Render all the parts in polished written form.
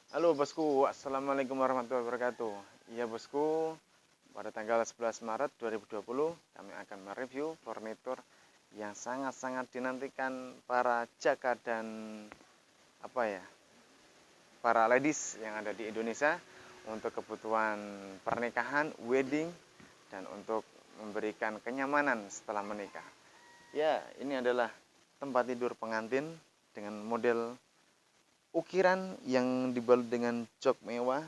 Halo bosku, Assalamualaikum warahmatullahi wabarakatuh. Iya bosku, pada tanggal 11 Maret 2020 kami akan mereview furnitur yang sangat-sangat dinantikan para jaka dan apa ya, para ladies yang ada di Indonesia untuk kebutuhan pernikahan, wedding, dan untuk memberikan kenyamanan setelah menikah. Ya, ini adalah tempat tidur pengantin dengan model ukiran yang dibalut dengan jok mewah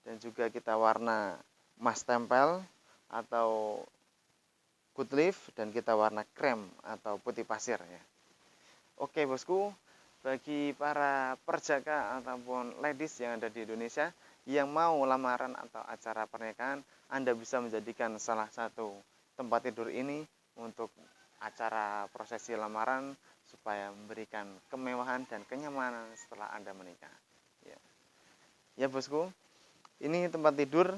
dan juga kita warna emas tempel atau good leaf dan kita warna krem atau putih pasir ya. Oke bosku, bagi para perjaka ataupun ladies yang ada di Indonesia yang mau lamaran atau acara pernikahan, Anda bisa menjadikan salah satu tempat tidur ini untuk acara prosesi lamaran supaya memberikan kemewahan dan kenyamanan setelah Anda menikah. Ya, ya bosku, ini tempat tidur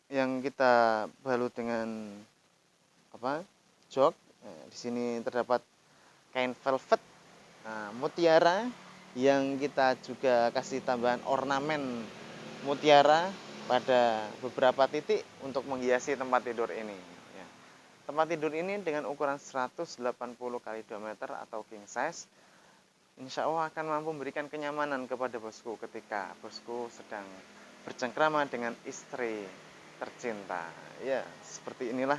yang kita balut dengan apa? Jok. Di sini terdapat kain velvet mutiara yang kita juga kasih tambahan ornamen mutiara pada beberapa titik untuk menghiasi tempat tidur ini ya. Tempat tidur ini dengan ukuran 180 kali 2 meter atau king size insya Allah akan mampu memberikan kenyamanan kepada bosku ketika bosku sedang bercengkrama dengan istri tercinta ya. Seperti inilah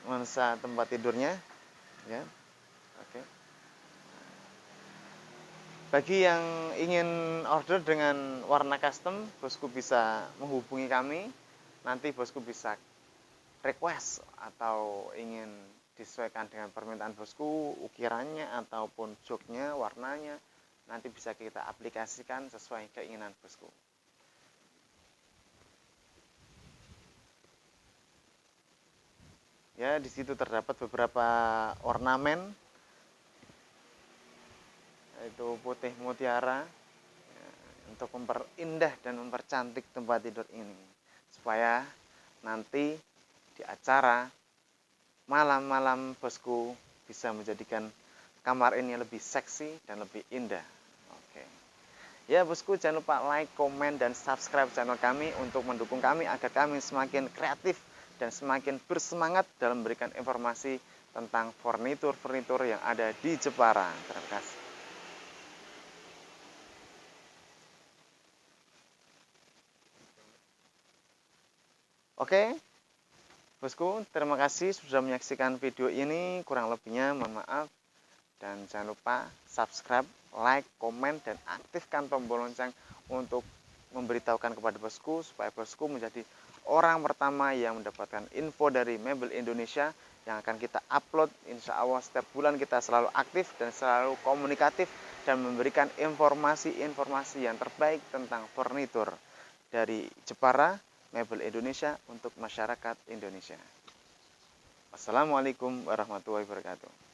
nuansa tempat tidurnya ya. Oke. Bagi yang ingin order dengan warna custom, bosku bisa menghubungi kami. Nanti bosku bisa request atau ingin disesuaikan dengan permintaan bosku, ukirannya ataupun joknya, warnanya. Nanti bisa kita aplikasikan sesuai keinginan bosku. Ya, di situ terdapat beberapa ornamen, yaitu putih mutiara ya, untuk memperindah dan mempercantik tempat tidur ini supaya nanti di acara malam-malam bosku bisa menjadikan kamar ini lebih seksi dan lebih indah. Oke. Ya bosku, jangan lupa like, komen, dan subscribe channel kami untuk mendukung kami agar kami semakin kreatif dan semakin bersemangat dalam memberikan informasi tentang furnitur-furnitur yang ada di Jepara. Terima kasih. Oke, bosku, terima kasih sudah menyaksikan video ini. Kurang lebihnya mohon maaf. Dan jangan lupa subscribe, like, komen, dan aktifkan tombol lonceng untuk memberitahukan kepada bosku supaya bosku menjadi orang pertama yang mendapatkan info dari Mebel Indonesia yang akan kita upload. Insya Allah setiap bulan kita selalu aktif dan selalu komunikatif dan memberikan informasi-informasi yang terbaik tentang furnitur dari Jepara Mebel Indonesia untuk masyarakat Indonesia. Wassalamualaikum warahmatullahi wabarakatuh.